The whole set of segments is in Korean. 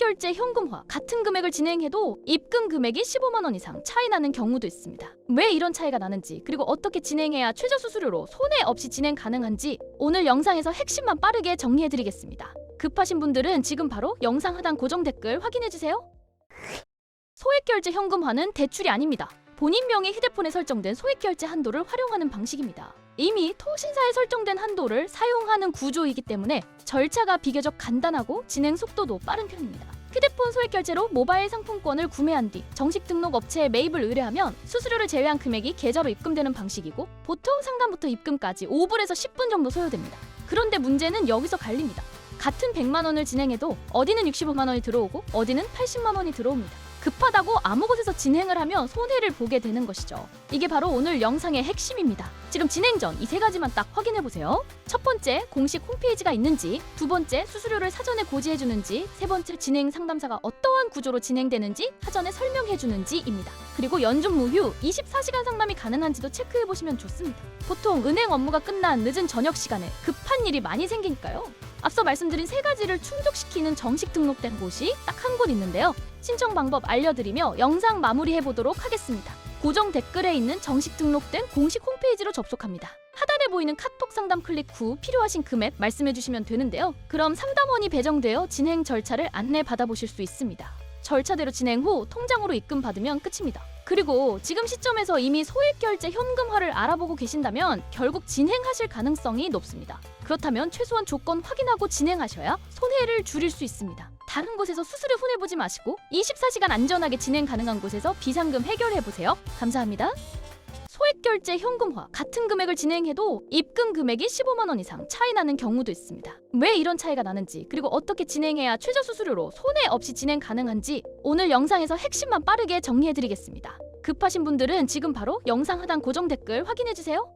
소액결제 현금화 같은 금액을 진행해도 입금 금액이 15만 원 이상 차이 나는 경우도 있습니다. 왜 이런 차이가 나는지, 그리고 어떻게 진행해야 최저 수수료로 손해 없이 진행 가능한지 오늘 영상에서 핵심만 빠르게 정리해드리겠습니다. 급하신 분들은 지금 바로 영상 하단 고정 댓글 확인해주세요. 소액결제 현금화는 대출이 아닙니다. 본인 명의 휴대폰에 설정된 소액결제 한도를 활용하는 방식입니다. 이미 통신사에 설정된 한도를 사용하는 구조이기 때문에 절차가 비교적 간단하고 진행 속도도 빠른 편입니다. 휴대폰 소액결제로 모바일 상품권을 구매한 뒤 정식 등록 업체에 매입을 의뢰하면 수수료를 제외한 금액이 계좌로 입금되는 방식이고, 보통 상담부터 입금까지 5분에서 10분 정도 소요됩니다. 그런데 문제는 여기서 갈립니다. 같은 100만 원을 진행해도 어디는 65만 원이 들어오고 어디는 80만 원이 들어옵니다. 급하다고 아무 곳에서 진행을 하면 손해를 보게 되는 것이죠. 이게 바로 오늘 영상의 핵심입니다. 지금 진행 전 이 세 가지만 딱 확인해보세요. 첫 번째, 공식 홈페이지가 있는지, 두 번째, 수수료를 사전에 고지해주는지, 세 번째, 진행 상담사가 어떠한 구조로 진행되는지 사전에 설명해주는지입니다. 그리고 연중 무휴 24시간 상담이 가능한지도 체크해보시면 좋습니다. 보통 은행 업무가 끝난 늦은 저녁 시간에 급한 일이 많이 생기니까요. 앞서 말씀드린 세 가지를 충족시키는 정식 등록된 곳이 딱 한 곳 있는데요. 신청 방법 알려드리며 영상 마무리해보도록 하겠습니다. 고정 댓글에 있는 정식 등록된 공식 홈페이지로 접속합니다. 하단에 보이는 카톡 상담 클릭 후 필요하신 금액 말씀해주시면 되는데요. 그럼 상담원이 배정되어 진행 절차를 안내받아보실 수 있습니다. 절차대로 진행 후 통장으로 입금 받으면 끝입니다. 그리고 지금 시점에서 이미 소액결제 현금화를 알아보고 계신다면 결국 진행하실 가능성이 높습니다. 그렇다면 최소한 조건 확인하고 진행하셔야 손해를 줄일 수 있습니다. 다른 곳에서 수수료 손해보지 마시고 24시간 안전하게 진행 가능한 곳에서 비상금 해결해보세요. 감사합니다. 소액결제 현금화 같은 금액을 진행해도 입금 금액이 15만 원 이상 차이 나는 경우도 있습니다. 왜 이런 차이가 나는지, 그리고 어떻게 진행해야 최저 수수료로 손해 없이 진행 가능한지 오늘 영상에서 핵심만 빠르게 정리해드리겠습니다. 급하신 분들은 지금 바로 영상 하단 고정 댓글 확인해주세요.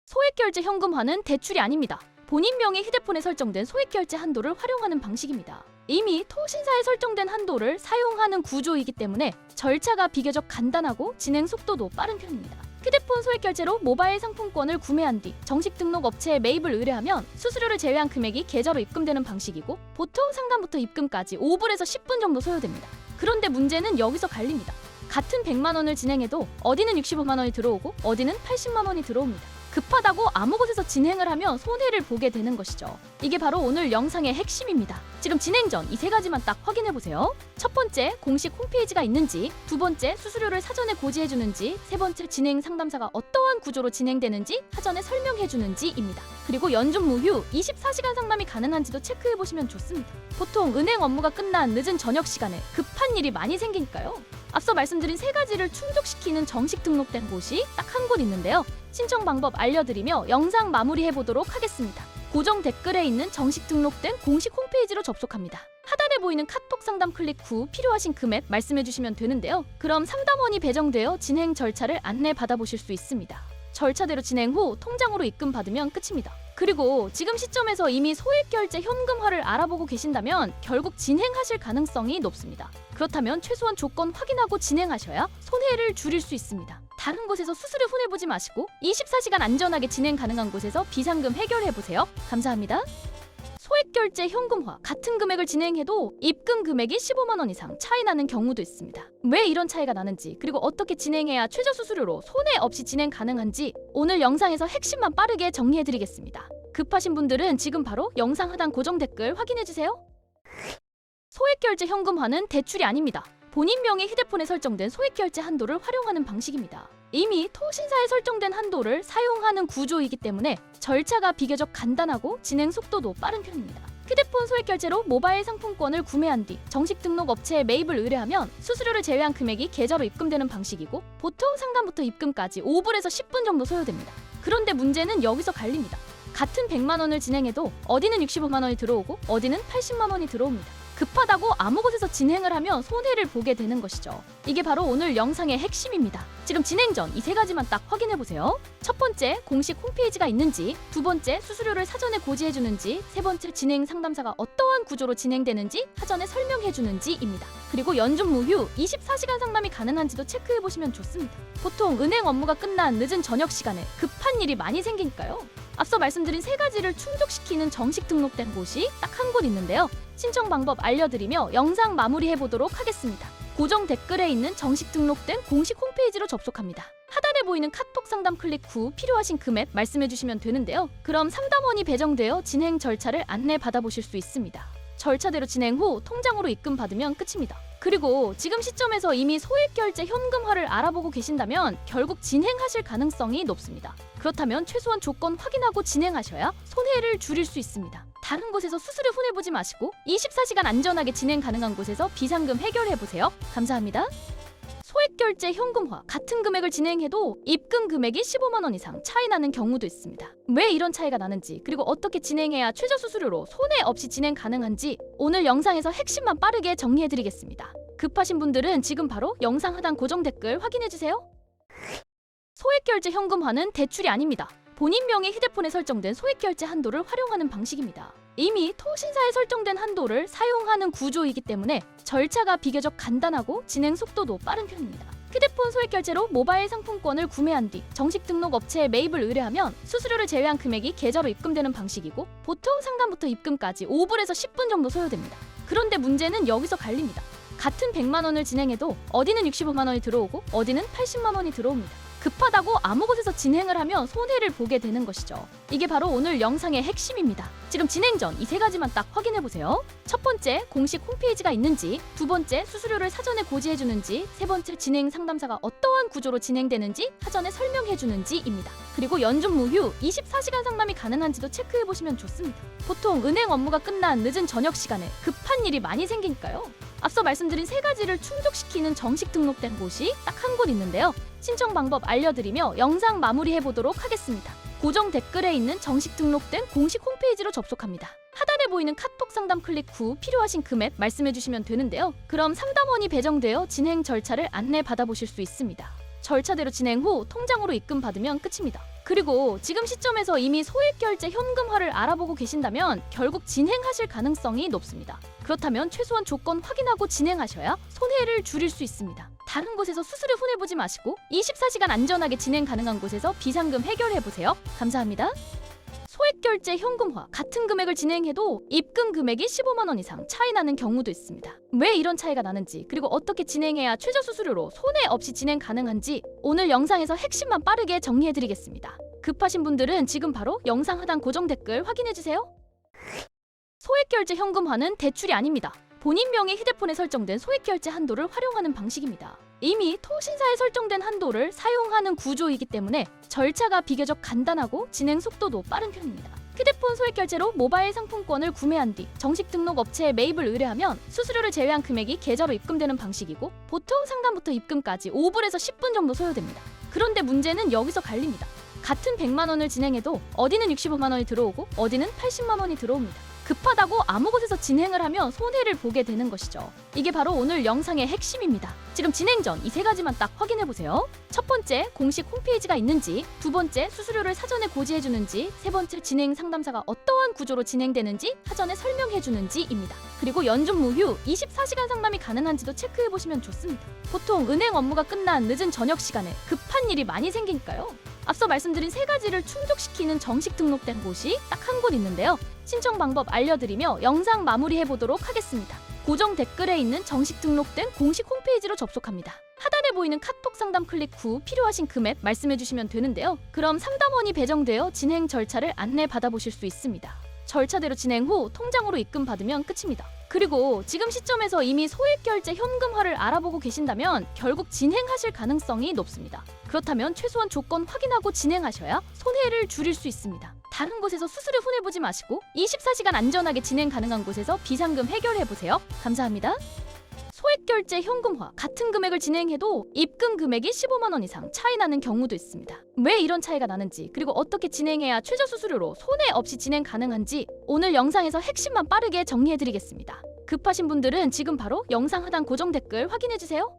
소액결제 현금화는 대출이 아닙니다. 본인 명의 휴대폰에 설정된 소액결제 한도를 활용하는 방식입니다. 이미 통신사에 설정된 한도를 사용하는 구조이기 때문에 절차가 비교적 간단하고 진행 속도도 빠른 편입니다. 휴대폰 소액결제로 모바일 상품권을 구매한 뒤 정식 등록 업체에 매입을 의뢰하면 수수료를 제외한 금액이 계좌로 입금되는 방식이고, 보통 상담부터 입금까지 5분에서 10분 정도 소요됩니다. 그런데 문제는 여기서 갈립니다. 같은 100만 원을 진행해도 어디는 65만 원이 들어오고 어디는 80만 원이 들어옵니다. 급하다고 아무 곳에서 진행을 하면 손해를 보게 되는 것이죠. 이게 바로 오늘 영상의 핵심입니다. 지금 진행 전 이 세 가지만 딱 확인해보세요. 첫 번째, 공식 홈페이지가 있는지, 두 번째, 수수료를 사전에 고지해주는지, 세 번째, 진행 상담사가 어떠한 구조로 진행되는지 사전에 설명해주는지입니다. 그리고 연중 무휴 24시간 상담이 가능한지도 체크해보시면 좋습니다. 보통 은행 업무가 끝난 늦은 저녁 시간에 급한 일이 많이 생기니까요. 앞서 말씀드린 세 가지를 충족시키는 정식 등록된 곳이 딱 한 곳 있는데요. 신청 방법 알려드리며 영상 마무리해보도록 하겠습니다. 고정 댓글에 있는 정식 등록된 공식 홈페이지로 접속합니다. 하단에 보이는 카톡 상담 클릭 후 필요하신 금액 말씀해주시면 되는데요. 그럼 상담원이 배정되어 진행 절차를 안내받아보실 수 있습니다. 절차대로 진행 후 통장으로 입금 받으면 끝입니다. 그리고 지금 시점에서 이미 소액결제 현금화를 알아보고 계신다면 결국 진행하실 가능성이 높습니다. 그렇다면 최소한 조건 확인하고 진행하셔야 손해를 줄일 수 있습니다. 다른 곳에서 수수료 손해보지 마시고 24시간 안전하게 진행 가능한 곳에서 비상금 해결해보세요. 감사합니다. 소액결제 현금화 같은 금액을 진행해도 입금 금액이 15만 원 이상 차이 나는 경우도 있습니다. 왜 이런 차이가 나는지, 그리고 어떻게 진행해야 최저 수수료로 손해 없이 진행 가능한지 오늘 영상에서 핵심만 빠르게 정리해드리겠습니다. 급하신 분들은 지금 바로 영상 하단 고정 댓글 확인해주세요. 소액결제 현금화는 대출이 아닙니다. 본인 명의 휴대폰에 설정된 소액결제 한도를 활용하는 방식입니다. 이미 통신사에 설정된 한도를 사용하는 구조이기 때문에 절차가 비교적 간단하고 진행 속도도 빠른 편입니다. 휴대폰 소액결제로 모바일 상품권을 구매한 뒤 정식 등록 업체에 매입을 의뢰하면 수수료를 제외한 금액이 계좌로 입금되는 방식이고, 보통 상담부터 입금까지 5분에서 10분 정도 소요됩니다. 그런데 문제는 여기서 갈립니다. 같은 100만 원을 진행해도 어디는 65만 원이 들어오고 어디는 80만 원이 들어옵니다. 급하다고 아무 곳에서 진행을 하면 손해를 보게 되는 것이죠. 이게 바로 오늘 영상의 핵심입니다. 지금 진행 전 이 세 가지만 딱 확인해 보세요. 첫 번째, 공식 홈페이지가 있는지, 두 번째, 수수료를 사전에 고지해 주는지, 세 번째, 진행 상담사가 어떠한 구조로 진행되는지 사전에 설명해 주는지입니다. 그리고 연중 무휴 24시간 상담이 가능한지도 체크해 보시면 좋습니다. 보통 은행 업무가 끝난 늦은 저녁 시간에 급한 일이 많이 생기니까요. 앞서 말씀드린 세 가지를 충족시키는 정식 등록된 곳이 딱 한 곳 있는데요. 신청 방법 알려드리며 영상 마무리해 보도록 하겠습니다. 고정 댓글에 있는 정식 등록된 공식 홈페이지로 접속합니다. 하단에 보이는 카톡 상담 클릭 후 필요하신 금액 말씀해 주시면 되는데요. 그럼 상담원이 배정되어 진행 절차를 안내 받아보실 수 있습니다. 절차대로 진행 후 통장으로 입금 받으면 끝입니다. 그리고 지금 시점에서 이미 소액결제 현금화를 알아보고 계신다면 결국 진행하실 가능성이 높습니다. 그렇다면 최소한 조건 확인하고 진행하셔야 손해를 줄일 수 있습니다. 다른 곳에서 수수료 손해보지 마시고 24시간 안전하게 진행 가능한 곳에서 비상금 해결해보세요. 감사합니다. 소액결제 현금화 같은 금액을 진행해도 입금 금액이 15만 원 이상 차이 나는 경우도 있습니다. 왜 이런 차이가 나는지 그리고 어떻게 진행해야 최저 수수료로 손해 없이 진행 가능한지 오늘 영상에서 핵심만 빠르게 정리해드리겠습니다. 급하신 분들은 지금 바로 영상 하단 고정 댓글 확인해주세요. 소액결제 현금화는 대출이 아닙니다. 본인 명의 휴대폰에 설정된 소액결제 한도를 활용하는 방식입니다. 이미 통신사에 설정된 한도를 사용하는 구조이기 때문에 절차가 비교적 간단하고 진행 속도도 빠른 편입니다. 휴대폰 소액결제로 모바일 상품권을 구매한 뒤 정식 등록 업체에 매입을 의뢰하면 수수료를 제외한 금액이 계좌로 입금되는 방식이고 보통 상담부터 입금까지 5분에서 10분 정도 소요됩니다. 그런데 문제는 여기서 갈립니다. 같은 100만 원을 진행해도 어디는 65만 원이 들어오고 어디는 80만 원이 들어옵니다. 급하다고 아무 곳에서 진행을 하면 손해를 보게 되는 것이죠. 이게 바로 오늘 영상의 핵심입니다. 지금 진행 전 이 세 가지만 딱 확인해 보세요. 첫 번째, 공식 홈페이지가 있는지, 두 번째, 수수료를 사전에 고지해 주는지, 세 번째, 진행 상담사가 어떠한 구조로 진행되는지 사전에 설명해 주는지입니다. 그리고 연중 무휴 24시간 상담이 가능한지도 체크해 보시면 좋습니다. 보통 은행 업무가 끝난 늦은 저녁 시간에 급한 일이 많이 생기니까요. 앞서 말씀드린 세 가지를 충족시키는 정식 등록된 곳이 딱 한 곳 있는데요. 신청 방법 알려드리며 영상 마무리해 보도록 하겠습니다. 고정 댓글에 있는 정식 등록된 공식 홈페이지로 접속합니다. 하단에 보이는 카톡 상담 클릭 후 필요하신 금액 말씀해 주시면 되는데요. 그럼 상담원이 배정되어 진행 절차를 안내 받아보실 수 있습니다. 절차대로 진행 후 통장으로 입금 받으면 끝입니다. 그리고 지금 시점에서 이미 소액결제 현금화를 알아보고 계신다면 결국 진행하실 가능성이 높습니다. 그렇다면 최소한 조건 확인하고 진행하셔야 손해를 줄일 수 있습니다. 다른 곳에서 수수료 손해보지 마시고 24시간 안전하게 진행 가능한 곳에서 비상금 해결해보세요. 감사합니다. 소액결제 현금화 같은 금액을 진행해도 입금 금액이 15만 원 이상 차이 나는 경우도 있습니다. 왜 이런 차이가 나는지 그리고 어떻게 진행해야 최저 수수료로 손해 없이 진행 가능한지 오늘 영상에서 핵심만 빠르게 정리해드리겠습니다. 급하신 분들은 지금 바로 영상 하단 고정 댓글 확인해주세요. 소액결제 현금화는 대출이 아닙니다. 본인 명의 휴대폰에 설정된 소액결제 한도를 활용하는 방식입니다. 이미 통신사에 설정된 한도를 사용하는 구조이기 때문에 절차가 비교적 간단하고 진행 속도도 빠른 편입니다. 휴대폰 소액결제로 모바일 상품권을 구매한 뒤 정식 등록 업체에 매입을 의뢰하면 수수료를 제외한 금액이 계좌로 입금되는 방식이고 보통 상담부터 입금까지 5분에서 10분 정도 소요됩니다. 그런데 문제는 여기서 갈립니다. 같은 100만 원을 진행해도 어디는 65만 원이 들어오고 어디는 80만 원이 들어옵니다. 급하다고 아무 곳에서 진행을 하면 손해를 보게 되는 것이죠. 이게 바로 오늘 영상의 핵심입니다. 지금 진행 전 이 세 가지만 딱 확인해 보세요. 첫 번째, 공식 홈페이지가 있는지, 두 번째, 수수료를 사전에 고지해 주는지, 세 번째, 진행 상담사가 어떠한 구조로 진행되는지 사전에 설명해 주는지입니다. 그리고 연중 무휴 24시간 상담이 가능한지도 체크해 보시면 좋습니다. 보통 은행 업무가 끝난 늦은 저녁 시간에 급한 일이 많이 생기니까요. 앞서 말씀드린 세 가지를 충족시키는 정식 등록된 곳이 딱 한 곳 있는데요. 신청 방법 알려드리며 영상 마무리해 보도록 하겠습니다. 고정 댓글에 있는 정식 등록된 공식 홈페이지로 접속합니다. 하단에 보이는 카톡 상담 클릭 후 필요하신 금액 말씀해 주시면 되는데요. 그럼 상담원이 배정되어 진행 절차를 안내 받아보실 수 있습니다. 절차대로 진행 후 통장으로 입금 받으면 끝입니다. 그리고 지금 시점에서 이미 소액결제 현금화를 알아보고 계신다면 결국 진행하실 가능성이 높습니다. 그렇다면 최소한 조건 확인하고 진행하셔야 손해를 줄일 수 있습니다. 다른 곳에서 수수료 손해보지 마시고 24시간 안전하게 진행 가능한 곳에서 비상금 해결해보세요. 감사합니다. 소액결제 현금화 같은 금액을 진행해도 입금 금액이 15만 원 이상 차이 나는 경우도 있습니다. 왜 이런 차이가 나는지 그리고 어떻게 진행해야 최저 수수료로 손해 없이 진행 가능한지 오늘 영상에서 핵심만 빠르게 정리해드리겠습니다. 급하신 분들은 지금 바로 영상 하단 고정 댓글 확인해주세요.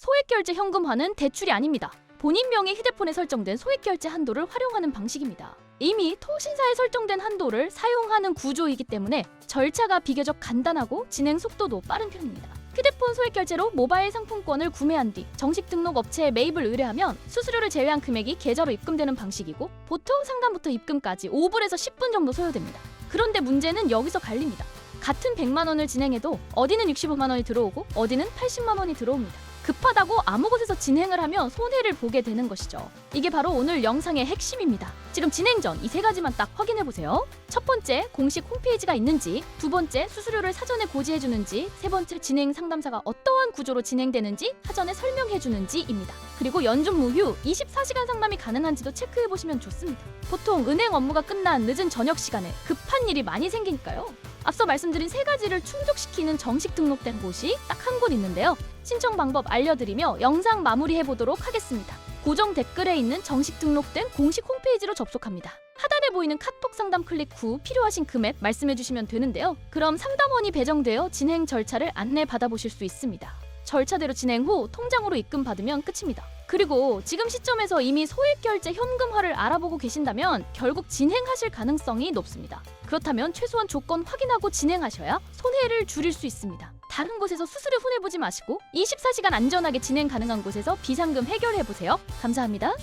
소액결제 현금화는 대출이 아닙니다. 본인 명의 휴대폰에 설정된 소액결제 한도를 활용하는 방식입니다. 이미 통신사에 설정된 한도를 사용하는 구조이기 때문에 절차가 비교적 간단하고 진행 속도도 빠른 편입니다. 휴대폰 소액결제로 모바일 상품권을 구매한 뒤 정식 등록 업체에 매입을 의뢰하면 수수료를 제외한 금액이 계좌로 입금되는 방식이고 보통 상담부터 입금까지 5분에서 10분 정도 소요됩니다. 그런데 문제는 여기서 갈립니다. 같은 100만 원을 진행해도 어디는 65만 원이 들어오고 어디는 80만 원이 들어옵니다. 급하다고 아무 곳에서 진행을 하면 손해를 보게 되는 것이죠. 이게 바로 오늘 영상의 핵심입니다. 지금 진행 전 이 세 가지만 딱 확인해보세요. 첫 번째, 공식 홈페이지가 있는지, 두 번째, 수수료를 사전에 고지해주는지, 세 번째, 진행 상담사가 어떠한 구조로 진행되는지 사전에 설명해주는지입니다. 그리고 연중 무휴 24시간 상담이 가능한지도 체크해보시면 좋습니다. 보통 은행 업무가 끝난 늦은 저녁 시간에 급한 일이 많이 생기니까요. 앞서 말씀드린 세 가지를 충족시키는 정식 등록된 곳이 딱 한 곳 있는데요. 신청 방법 알려드리며 영상 마무리해보도록 하겠습니다. 고정 댓글에 있는 정식 등록된 공식 홈페이지로 접속합니다. 하단에 보이는 카톡 상담 클릭 후 필요하신 금액 말씀해주시면 되는데요. 그럼 상담원이 배정되어 진행 절차를 안내 받아보실 수 있습니다. 절차대로 진행 후 통장으로 입금 받으면 끝입니다. 그리고 지금 시점에서 이미 소액결제 현금화를 알아보고 계신다면 결국 진행하실 가능성이 높습니다. 그렇다면 최소한 조건 확인하고 진행하셔야 손해를 줄일 수 있습니다. 다른 곳에서 수수료 손해보지 마시고 24시간 안전하게 진행 가능한 곳에서 비상금 해결해보세요. 감사합니다.